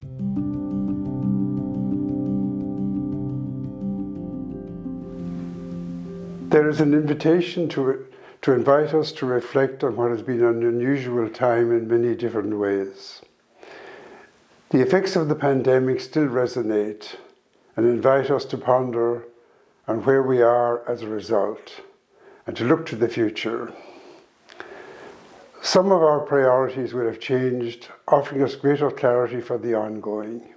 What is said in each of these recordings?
There is an invitation to invite us to reflect on what has been an unusual time in many different ways. The effects of the pandemic still resonate and invite us to ponder on where we are as a result and to look to the future. Some of our priorities will have changed, offering us greater clarity for the ongoing.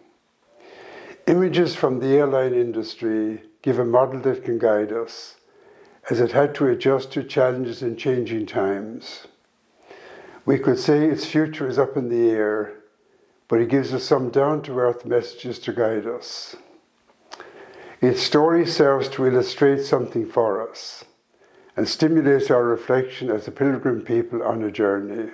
Images from the airline industry give a model that can guide us, as it had to adjust to challenges in changing times. We could say its future is up in the air, but it gives us some down-to-earth messages to guide us. Its story serves to illustrate something for us and stimulates our reflection as a pilgrim people on a journey.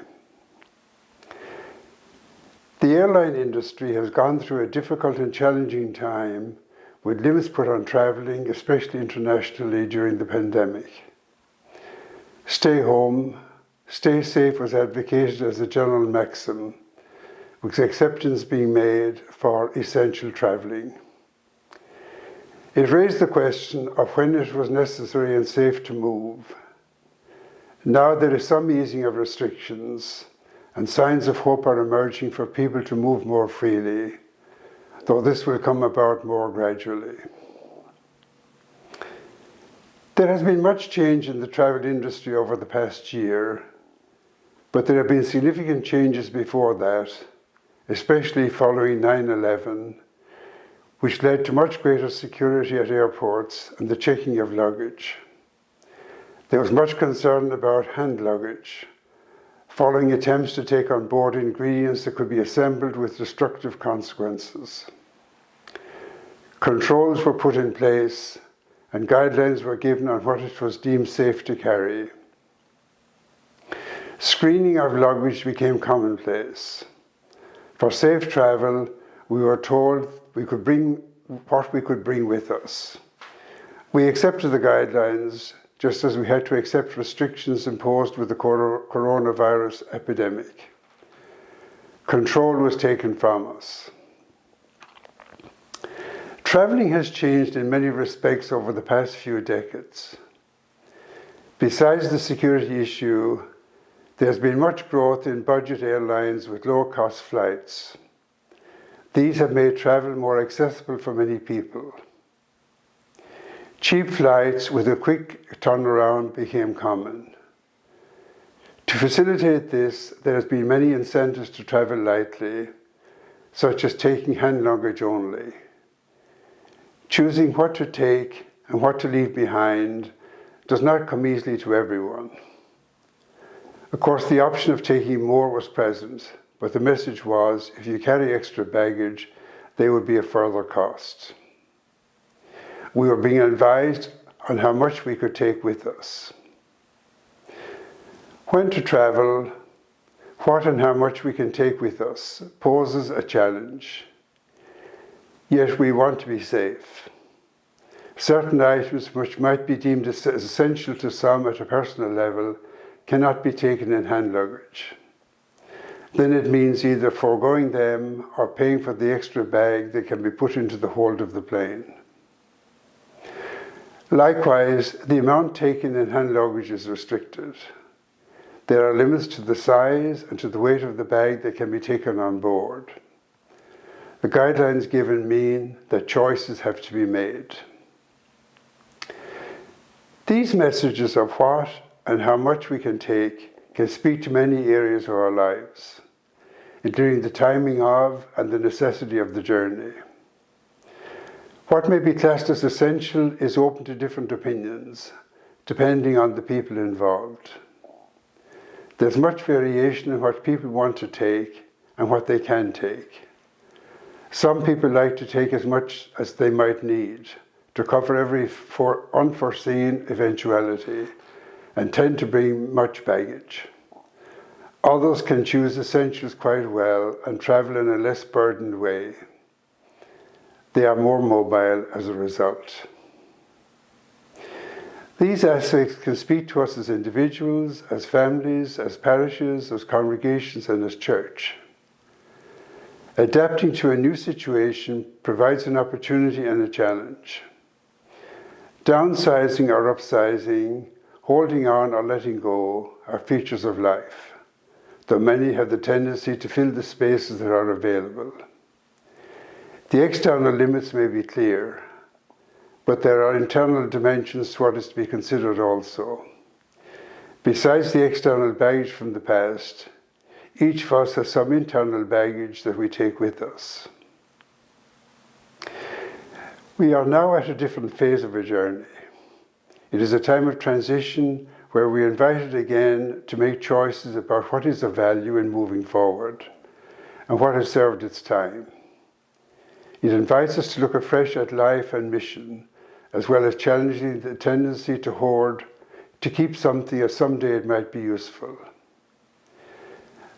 The airline industry has gone through a difficult and challenging time with limits put on travelling, especially internationally during the pandemic. Stay home, stay safe was advocated as a general maxim, with exceptions being made for essential travelling. It raised the question of when it was necessary and safe to move. Now there is some easing of restrictions, and signs of hope are emerging for people to move more freely, though this will come about more gradually. There has been much change in the travel industry over the past year, but there have been significant changes before that, especially following 9/11, which led to much greater security at airports and the checking of luggage. There was much concern about hand luggage, following attempts to take on board ingredients that could be assembled with destructive consequences. Controls were put in place and guidelines were given on what it was deemed safe to carry. Screening of luggage became commonplace. For safe travel, we were told we could bring what we could bring with us. We accepted the guidelines, just as we had to accept restrictions imposed with the coronavirus epidemic. Control was taken from us. Travelling has changed in many respects over the past few decades. Besides the security issue, there's been much growth in budget airlines with low-cost flights. These have made travel more accessible for many people. Cheap flights with a quick turnaround became common. To facilitate this, there has been many incentives to travel lightly, such as taking hand luggage only. Choosing what to take and what to leave behind does not come easily to everyone. Of course, the option of taking more was present, but the message was, if you carry extra baggage, they would be a further cost. We were being advised on how much we could take with us. When to travel, what and how much we can take with us poses a challenge. Yet we want to be safe. Certain items which might be deemed as essential to some at a personal level cannot be taken in hand luggage. Then it means either foregoing them or paying for the extra bag that can be put into the hold of the plane. Likewise, the amount taken in hand luggage is restricted. There are limits to the size and to the weight of the bag that can be taken on board. The guidelines given mean that choices have to be made. These messages of what and how much we can take can speak to many areas of our lives, including the timing of and the necessity of the journey. What may be classed as essential is open to different opinions, depending on the people involved. There's much variation in what people want to take and what they can take. Some people like to take as much as they might need to cover every unforeseen eventuality and tend to bring much baggage. Others can choose essentials quite well and travel in a less burdened way. They are more mobile as a result. These aspects can speak to us as individuals, as families, as parishes, as congregations, and as church. Adapting to a new situation provides an opportunity and a challenge. Downsizing or upsizing, holding on or letting go are features of life, though many have the tendency to fill the spaces that are available. The external limits may be clear, but there are internal dimensions to what is to be considered also. Besides the external baggage from the past, each of us has some internal baggage that we take with us. We are now at a different phase of a journey. It is a time of transition where we are invited again to make choices about what is of value in moving forward and what has served its time. It invites us to look afresh at life and mission, as well as challenging the tendency to hoard, to keep something as someday it might be useful.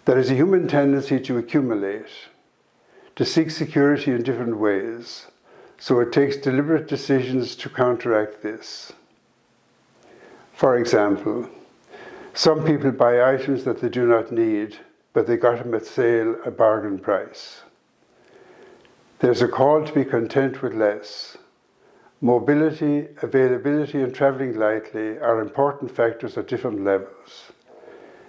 There is a human tendency to accumulate, to seek security in different ways, so it takes deliberate decisions to counteract this. For example, some people buy items that they do not need, but they got them at sale at bargain price. There's a call to be content with less. Mobility, availability, and travelling lightly are important factors at different levels.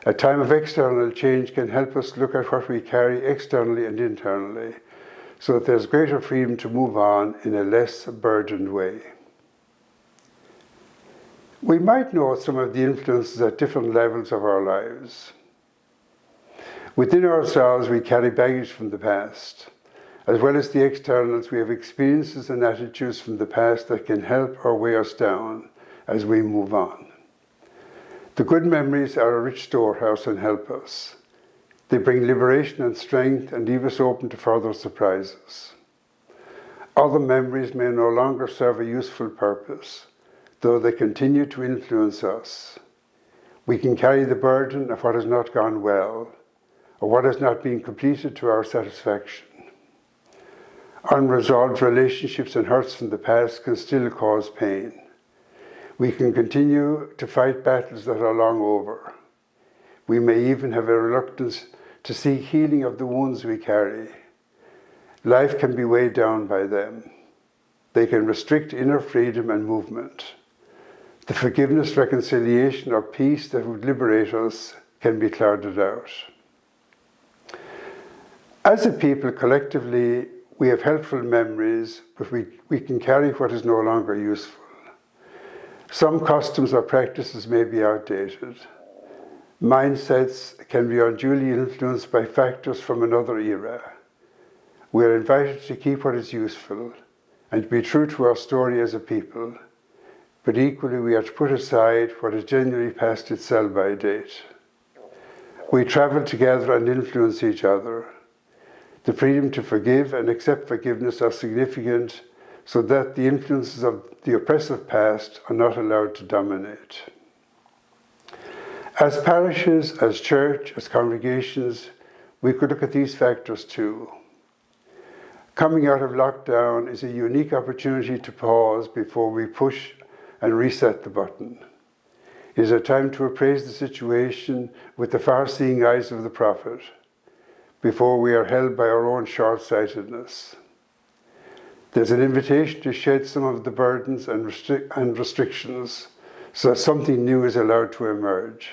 A time of external change can help us look at what we carry externally and internally, so that there's greater freedom to move on in a less burdened way. We might know some of the influences at different levels of our lives. Within ourselves, we carry baggage from the past. As well as the externals, we have experiences and attitudes from the past that can help or weigh us down as we move on. The good memories are a rich storehouse and help us. They bring liberation and strength and leave us open to further surprises. Other memories may no longer serve a useful purpose, though they continue to influence us. We can carry the burden of what has not gone well, or what has not been completed to our satisfaction. Unresolved relationships and hurts from the past can still cause pain. We can continue to fight battles that are long over. We may even have a reluctance to seek healing of the wounds we carry. Life can be weighed down by them. They can restrict inner freedom and movement. The forgiveness, reconciliation, or peace that would liberate us can be clouded out. As a people, collectively, we have helpful memories, but we can carry what is no longer useful. Some customs or practices may be outdated. Mindsets can be unduly influenced by factors from another era. We are invited to keep what is useful and to be true to our story as a people, but equally we are to put aside what is genuinely past its sell-by date. We travel together and influence each other. The freedom to forgive and accept forgiveness are significant, so that the influences of the oppressive past are not allowed to dominate. As parishes, as church, as congregations, we could look at these factors too. Coming out of lockdown is a unique opportunity to pause before we push and reset the button. It is a time to appraise the situation with the far-seeing eyes of the prophet, before we are held by our own short-sightedness. There's an invitation to shed some of the burdens and restrictions so that something new is allowed to emerge.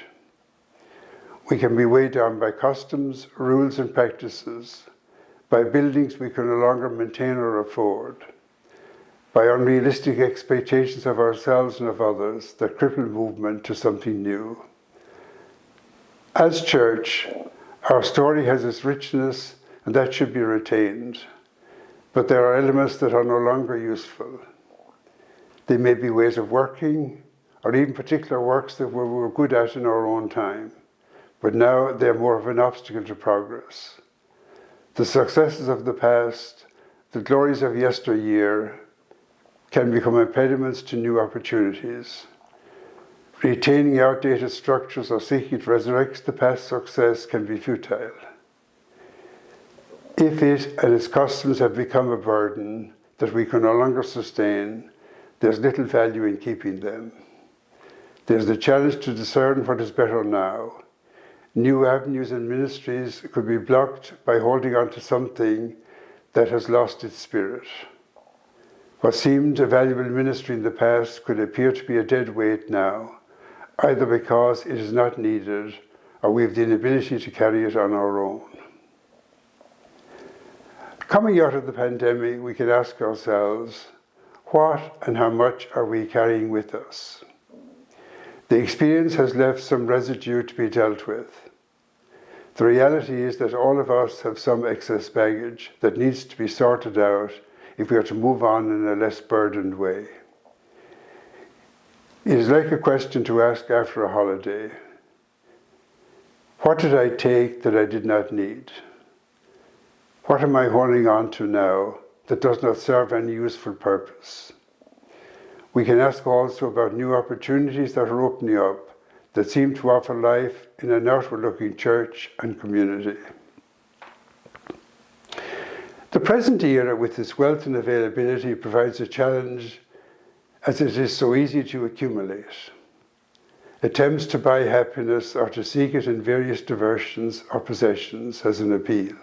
We can be weighed down by customs, rules, and practices, by buildings we can no longer maintain or afford, by unrealistic expectations of ourselves and of others that cripple movement to something new. As church, our story has its richness, and that should be retained. But there are elements that are no longer useful. They may be ways of working, or even particular works that we were good at in our own time, but now they're more of an obstacle to progress. The successes of the past, the glories of yesteryear, can become impediments to new opportunities. Retaining outdated structures or seeking to resurrect the past success can be futile. If it and its customs have become a burden that we can no longer sustain, there's little value in keeping them. There's the challenge to discern what is better now, New avenues and ministries could be blocked by holding on to something that has lost its spirit. What seemed a valuable ministry in the past could appear to be a dead weight now, either because it is not needed or we have the inability to carry it on our own. Coming out of the pandemic, we can ask ourselves, what and how much are we carrying with us? The experience has left some residue to be dealt with. The reality is that all of us have some excess baggage that needs to be sorted out if we are to move on in a less burdened way. It is like a question to ask after a holiday. What did I take that I did not need? What am I holding on to now that does not serve any useful purpose? We can ask also about new opportunities that are opening up that seem to offer life in an outward-looking church and community. The present era, with its wealth and availability, provides a challenge as it is so easy to accumulate. Attempts to buy happiness or to seek it in various diversions or possessions has an appeal.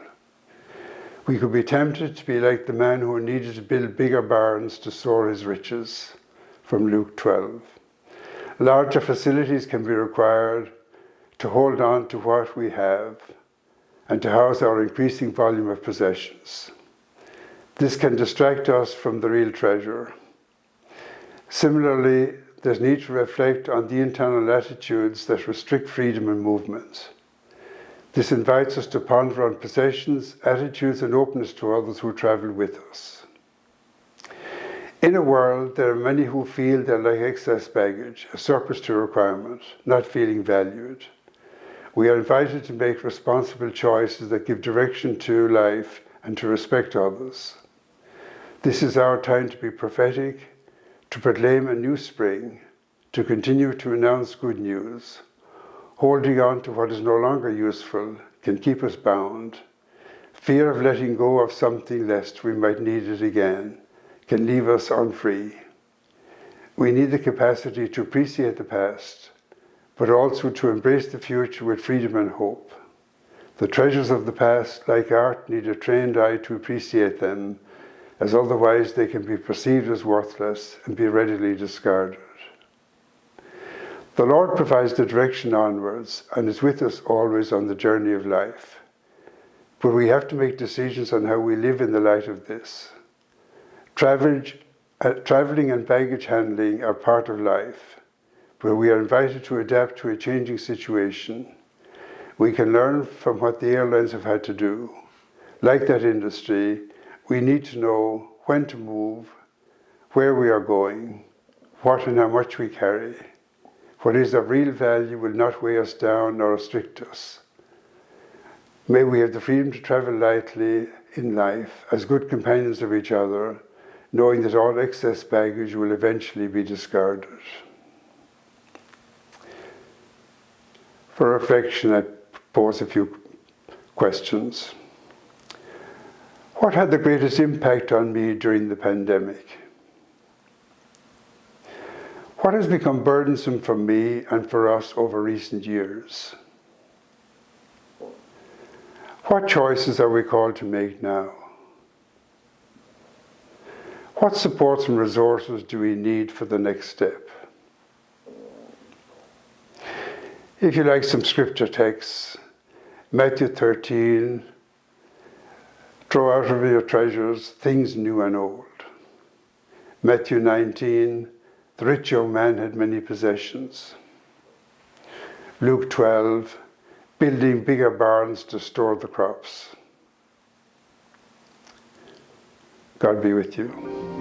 We could be tempted to be like the man who needed to build bigger barns to store his riches, from Luke 12. Larger facilities can be required to hold on to what we have and to house our increasing volume of possessions. This can distract us from the real treasure. Similarly, there's need to reflect on the internal attitudes that restrict freedom and movement. This invites us to ponder on possessions, attitudes, and openness to others who travel with us. In a world, there are many who feel they're like excess baggage, a surplus to requirement, not feeling valued. We are invited to make responsible choices that give direction to life and to respect others. This is our time to be prophetic, to proclaim a new spring, to continue to announce good news. Holding on to what is no longer useful can keep us bound. Fear of letting go of something lest we might need it again can leave us unfree. We need the capacity to appreciate the past, but also to embrace the future with freedom and hope. The treasures of the past, like art, need a trained eye to appreciate them, as otherwise they can be perceived as worthless and be readily discarded. The Lord provides the direction onwards and is with us always on the journey of life. But we have to make decisions on how we live in the light of this. Traveling and baggage handling are part of life, but we are invited to adapt to a changing situation. We can learn from what the airlines have had to do. Like that industry, we need to know when to move, where we are going, what and how much we carry. What is of real value will not weigh us down nor restrict us. May we have the freedom to travel lightly in life as good companions of each other, knowing that all excess baggage will eventually be discarded. For reflection, I pose a few questions. What had the greatest impact on me during the pandemic? What has become burdensome for me and for us over recent years? What choices are we called to make now? What supports and resources do we need for the next step? If you like some scripture texts, Matthew 13, draw out of your treasures things new and old. Matthew 19, the rich young man had many possessions. Luke 12, building bigger barns to store the crops. God be with you.